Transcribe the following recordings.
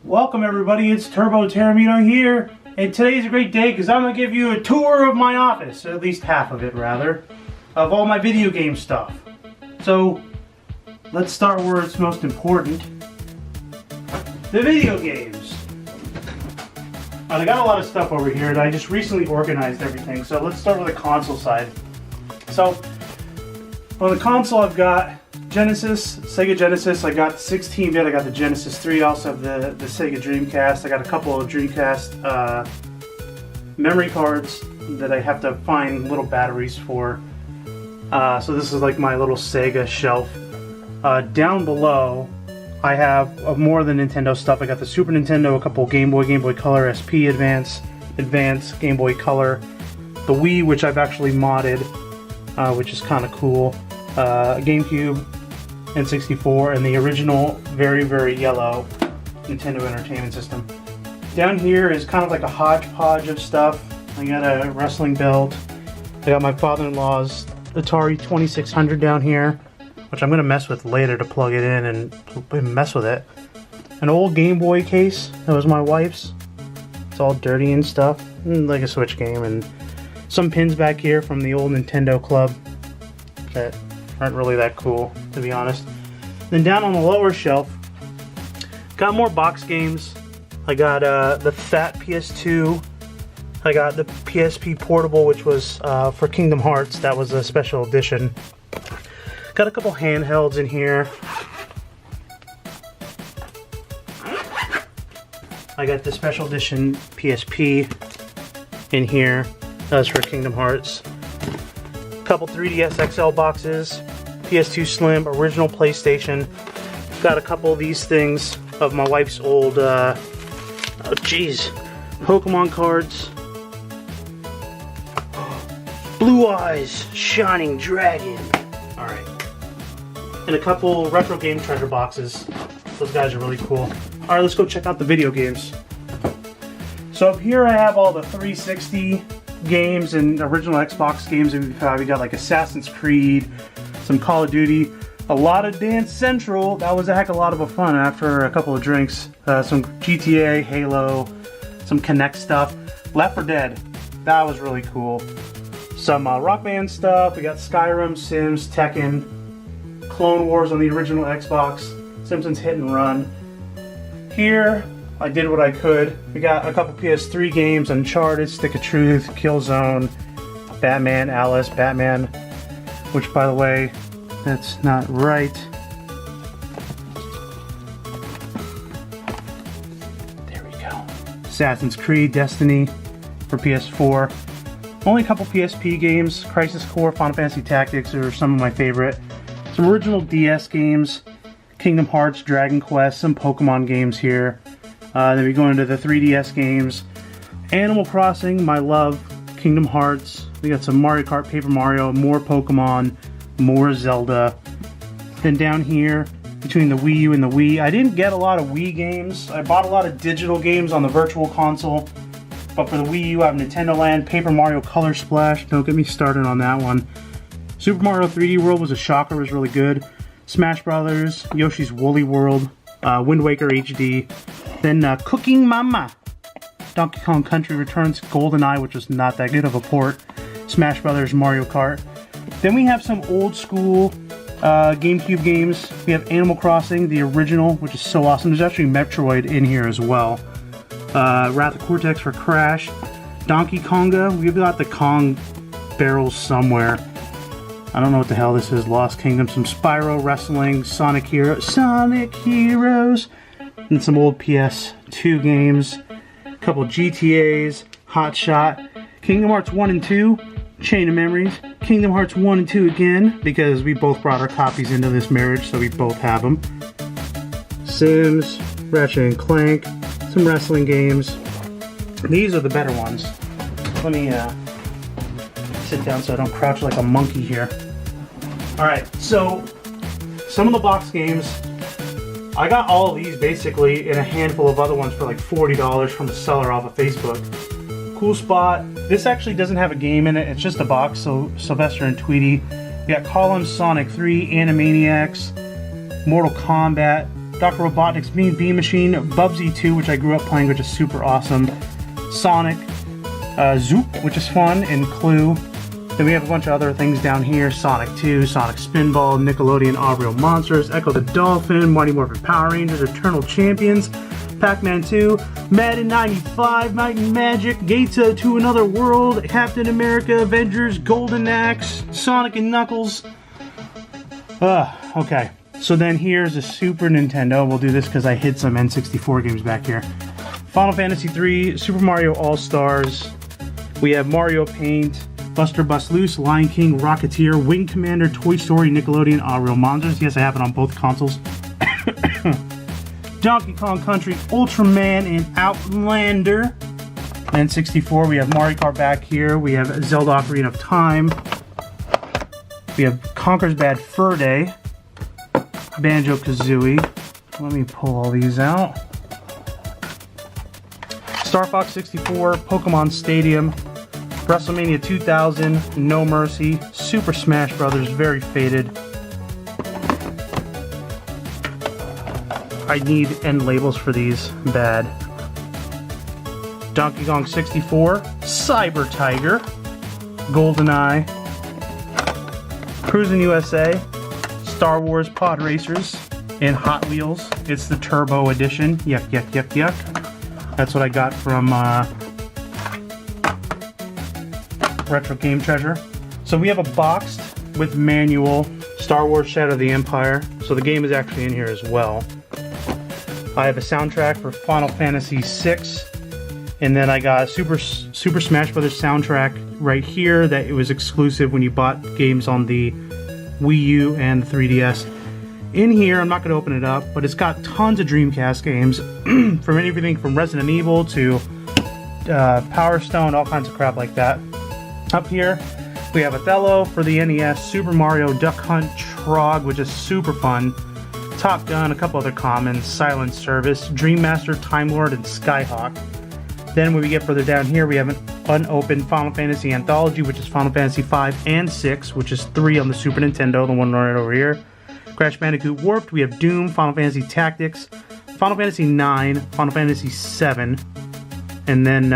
Welcome everybody, it's Taormino here, and today's a great day because I'm going to give you a tour of my office, at least half of it rather, of all my video game stuff. So, let's start where it's most important, the video games. I got a lot of stuff over here and I just recently organized everything, so let's start with the console side. So, on the console I've got Genesis, Sega Genesis. I got the 16-bit, I got the Genesis 3, I also have the Sega Dreamcast. I got a couple of Dreamcast memory cards that I have to find little batteries for. So this is like my little Sega shelf. Down below, I have more than Nintendo stuff. I got the Super Nintendo, a couple Game Boy Color SP Advance, Game Boy Color, the Wii, which I've actually modded, which is kind of cool, GameCube, N64, and the original very yellow Nintendo Entertainment System. Down here is kind of like a hodgepodge of stuff. I got a wrestling belt. I got my father-in-law's Atari 2600 down here, which I'm going to mess with later to plug it in and mess with it. An old Game Boy case, that was my wife's. It's all dirty and stuff, like a Switch game, and some pins back here from the old Nintendo Club that aren't really that cool, to be honest. Then down on the lower shelf, got more box games. I got the fat PS2. I got the PSP Portable, which was for Kingdom Hearts. That was a special edition. Got a couple handhelds in here. I got the special edition PSP in here. That was for Kingdom Hearts. Couple 3DS XL boxes, PS2 Slim, original PlayStation. Got a couple of these things of my wife's old, Pokemon cards. Blue Eyes, Shining Dragon. Alright. And a couple retro game treasure boxes. Those guys are really cool. Alright, let's go check out the video games. So up here I have all the 360 games and original Xbox games that we've had. We got like Assassin's Creed, some Call of Duty, a lot of Dance Central. That was a heck of a lot of fun after a couple of drinks. Some GTA, Halo, some Kinect stuff. Left 4 Dead, that was really cool. Some Rock Band stuff. We got Skyrim, Sims, Tekken, Clone Wars on the original Xbox, Simpsons Hit and Run. Here I did what I could. We got a couple PS3 games, Uncharted, Stick of Truth, Killzone, Batman, Alice, Batman, which by the way, that's not right. There we go. Assassin's Creed, Destiny for PS4. Only a couple PSP games, Crisis Core, Final Fantasy Tactics are some of my favorite. Some original DS games, Kingdom Hearts, Dragon Quest, some Pokemon games here. Then we go into the 3DS games. Animal Crossing, my love. Kingdom Hearts. We got some Mario Kart, Paper Mario, more Pokemon, more Zelda. Then down here, between the Wii U and the Wii, I didn't get a lot of Wii games. I bought a lot of digital games on the Virtual Console. But for the Wii U, I have Nintendo Land, Paper Mario Color Splash. Don't get me started on that one. Super Mario 3D World was a shocker, was really good. Smash Brothers, Yoshi's Woolly World, Wind Waker HD. Then Cooking Mama, Donkey Kong Country Returns, GoldenEye, which was not that good of a port, Smash Brothers, Mario Kart. Then we have some old school GameCube games. We have Animal Crossing, the original, which is so awesome. There's actually Metroid in here as well. Wrath of Cortex for Crash. Donkey Konga, we've got the Kong barrels somewhere. I don't know what the hell this is. Lost Kingdom, some Spyro Wrestling, Sonic Heroes. And some old PS2 games, a couple GTAs, Hot Shot, Kingdom Hearts 1 and 2, Chain of Memories, Kingdom Hearts 1 and 2 again, because we both brought our copies into this marriage, so we both have them. Sims, Ratchet and Clank, some wrestling games. These are the better ones. Let me sit down so I don't crouch like a monkey here. Alright, so some of the box games, I got all of these basically in a handful of other ones for like $40 from the seller off of Facebook. Cool spot. This actually doesn't have a game in it, it's just a box, so Sylvester and Tweety. We got Columns, Sonic 3, Animaniacs, Mortal Kombat, Dr. Robotnik's Mean Bean Machine, Bubsy 2, which I grew up playing, which is super awesome, Sonic, Zoop, which is fun, and Clue. Then we have a bunch of other things down here, Sonic 2, Sonic Spinball, Nickelodeon All-Real Monsters, Echo the Dolphin, Mighty Morphin Power Rangers, Eternal Champions, Pac-Man 2, Madden 95, Might and Magic, Gates to Another World, Captain America, Avengers, Golden Axe, Sonic and Knuckles. Okay, so then here's a Super Nintendo. We'll do this because I hid some N64 games back here. Final Fantasy 3, Super Mario All-Stars. We have Mario Paint, Buster Bust Loose, Lion King, Rocketeer, Wing Commander, Toy Story, Nickelodeon, All-Real Monsters. Yes, I have it on both consoles. Donkey Kong Country, Ultraman, and Outlander. And 64, we have Mario Kart back here. We have Zelda Ocarina of Time. We have Conker's Bad Fur Day. Banjo-Kazooie. Let me pull all these out. Star Fox 64, Pokemon Stadium, WrestleMania 2000, No Mercy, Super Smash Brothers, very faded. I need end labels for these, bad. Donkey Kong 64, Cyber Tiger, GoldenEye, Cruisin' USA, Star Wars Pod Racers, and Hot Wheels. It's the Turbo Edition. Yuck, yuck, yuck, yuck. That's what I got from Retro Game Treasure. So we have a boxed with manual Star Wars Shadow of the Empire. So the game is actually in here as well. I have a soundtrack for Final Fantasy VI. And then I got a Super Smash Brothers soundtrack right here that it was exclusive when you bought games on the Wii U and the 3DS. In here, I'm not going to open it up, but it's got tons of Dreamcast games from everything from Resident Evil to Power Stone, all kinds of crap like that. Up here, we have Othello for the NES, Super Mario Duck Hunt Trog, which is super fun, Top Gun, a couple other commons, Silent Service, Dream Master, Time Lord, and Skyhawk. Then when we get further down here, we have an unopened Final Fantasy Anthology, which is Final Fantasy V and VI, which is 3 on the Super Nintendo, the one right over here. Crash Bandicoot Warped, we have Doom, Final Fantasy Tactics, Final Fantasy IX, Final Fantasy VII, and then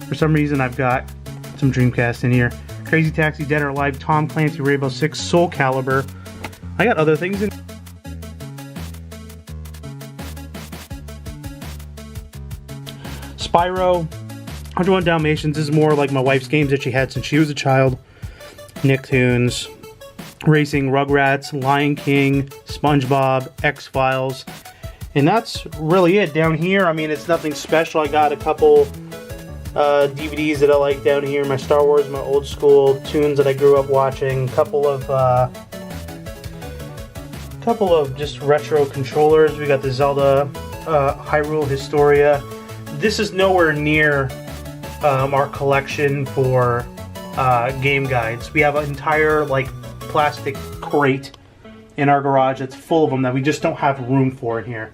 for some reason I've got some Dreamcast in here. Crazy Taxi, Dead or Alive, Tom Clancy, Rainbow Six, Soul Calibur. I got other things in Spyro, 101 Dalmatians. This is more like my wife's games that she had since she was a child. Nicktoons, Racing, Rugrats, Lion King, SpongeBob, X-Files. And that's really it down here. I mean, it's nothing special. I got a couple DVDs that I like down here. My Star Wars, my old school tunes that I grew up watching. Couple of just retro controllers. We got the Zelda Hyrule Historia. This is nowhere near our collection for game guides. We have an entire like plastic crate in our garage that's full of them that we just don't have room for in here.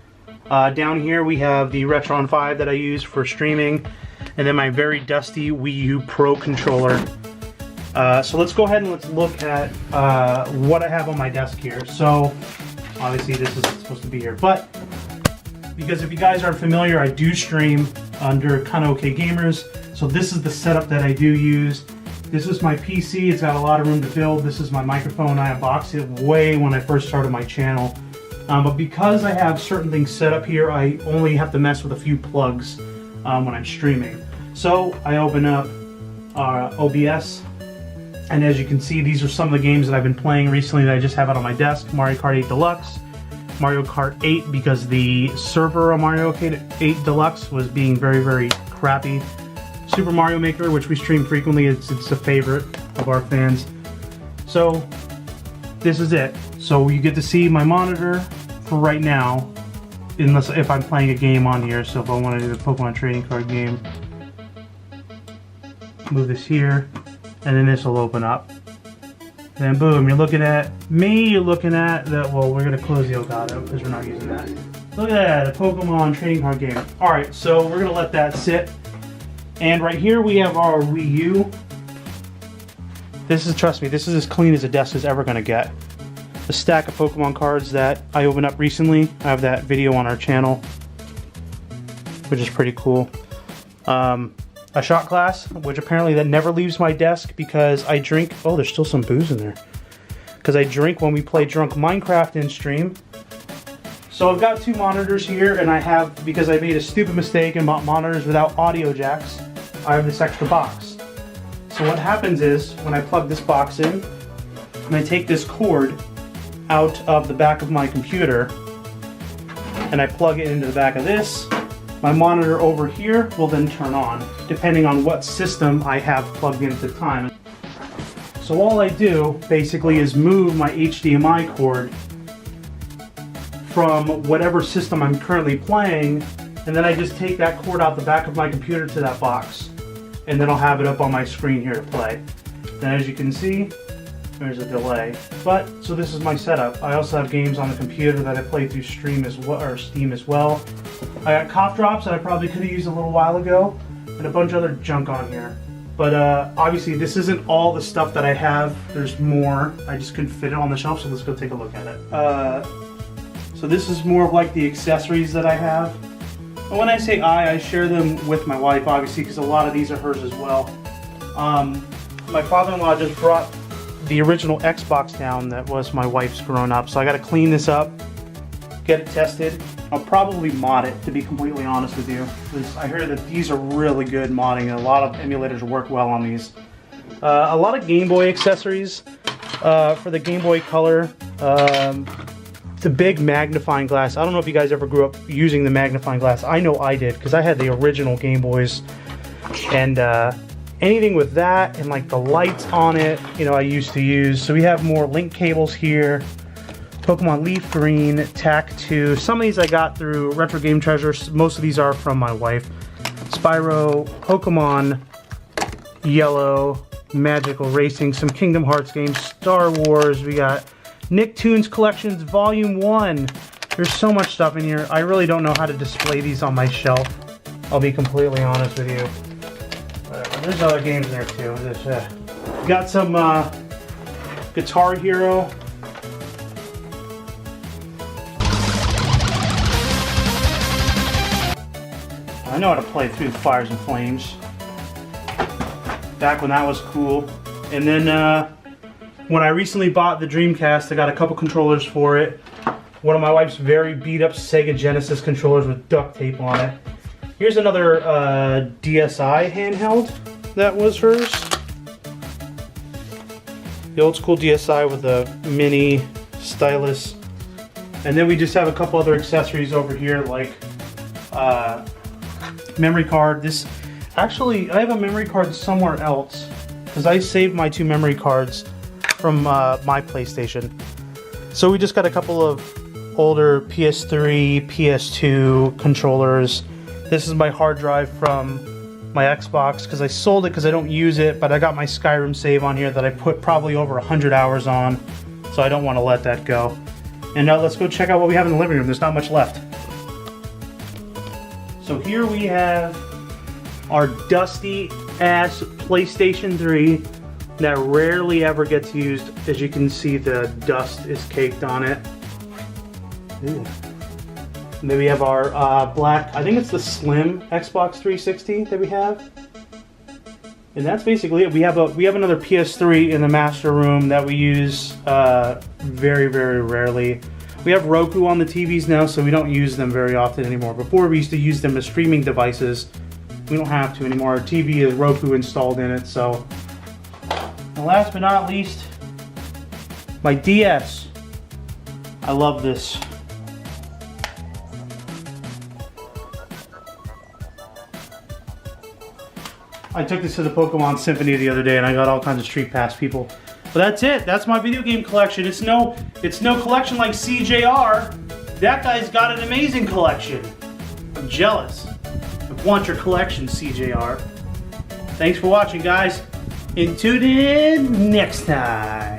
Down here we have the Retron 5 that I use for streaming, and then my very dusty Wii U Pro controller. So let's go ahead and let's look at what I have on my desk here. So obviously this isn't supposed to be here, but because if you guys aren't familiar, I do stream under Kinda OK Gamers. So this is the setup that I do use. This is my PC. It's got a lot of room to build. This is my microphone. I unboxed it way when I first started my channel. But because I have certain things set up here, I only have to mess with a few plugs when I'm streaming. So I open up OBS, and as you can see, these are some of the games that I've been playing recently that I just have out on my desk. Mario Kart 8 Deluxe, Mario Kart 8 because the server on Mario Kart 8 Deluxe was being very, very crappy. Super Mario Maker, which we stream frequently, it's a favorite of our fans. So this is it. So you get to see my monitor for right now, unless if I'm playing a game on here. So if I want to do the Pokemon trading card game, move this here, and then this will open up. Then boom, you're looking at me, you're looking at that. Well, we're gonna close the Elgato because we're not using that. Look at that, a Pokemon trading card game. Alright, so we're gonna let that sit. And right here we have our Wii U. This is, trust me, this is as clean as a desk is ever gonna get. a stack of Pokemon cards that I opened up recently. I have that video on our channel, which is pretty cool. A shot glass, which apparently that never leaves my desk because I drink. Oh, there's still some booze in there. Because I drink when we play Drunk Minecraft in stream. So I've got two monitors here, and I have, because I made a stupid mistake and bought monitors without audio jacks, I have this extra box. So what happens is, when I plug this box in, and I take this cord out of the back of my computer, and I plug it into the back of this, my monitor over here will then turn on, depending on what system I have plugged in at the time. So all I do, basically, is move my HDMI cord from whatever system I'm currently playing, and then I just take that cord out the back of my computer to that box, and then I'll have it up on my screen here to play. Then as you can see, there's a delay. But, so this is my setup. I also have games on the computer that I play through Steam as well. I got cough drops that I probably could have used a little while ago, and a bunch of other junk on here. But obviously this isn't all the stuff that I have. There's more. I just couldn't fit it on the shelf, so let's go take a look at it. So this is more of like the accessories that I have. And when I say I share them with my wife, obviously, because a lot of these are hers as well. My father-in-law just brought the original Xbox down that was my wife's growing up, so I got to clean this up, get it tested. I'll probably mod it, to be completely honest with you, because I heard that these are really good modding, and a lot of emulators work well on these. A lot of Game Boy accessories for the Game Boy Color. The big magnifying glass. I don't know if you guys ever grew up using the magnifying glass. I know I did, because I had the original Game Boys, and anything with that and like the lights on it, you know, I used to use. So we have more link cables here. Pokemon Leaf Green, TAC 2. Some of these I got through Retro Game Treasures. Most of these are from my wife. Spyro, Pokemon Yellow, Magical Racing, some Kingdom Hearts games, Star Wars. We got Nicktoons Collections Volume 1. There's so much stuff in here. I really don't know how to display these on my shelf. I'll be completely honest with you. There's other games in there too. Got some Guitar Hero. I know how to play through the Fires and Flames. Back when that was cool. And then when I recently bought the Dreamcast, I got a couple controllers for it. One of my wife's very beat up Sega Genesis controllers with duct tape on it. Here's another DSi handheld that was hers. The old school DSi with a mini stylus. And then we just have a couple other accessories over here, like memory card. This actually, I have a memory card somewhere else because I saved my two memory cards from my PlayStation. So we just got a couple of older PS3, PS2 controllers. This is my hard drive from my Xbox because I sold it because I don't use it, but I got my Skyrim save on here that I put probably over 100 hours on, so I don't want to let that go. And now let's go check out what we have in the living room. There's not much left. So here we have our dusty ass PlayStation 3 that rarely ever gets used. As you can see, the dust is caked on it. Ooh. And then we have our black, I think it's the slim Xbox 360 that we have. And that's basically it. We have another PS3 in the master room that we use very, very rarely. We have Roku on the TVs now, so we don't use them very often anymore. Before, we used to use them as streaming devices. We don't have to anymore. Our TV has Roku installed in it, so. And last but not least, my DS. I love this. I took this to the Pokemon Symphony the other day and I got all kinds of Street Pass people. But that's it. That's my video game collection. It's no collection like CJR. That guy's got an amazing collection. I'm jealous. I want your collection, CJR. Thanks for watching, guys. And tune in next time.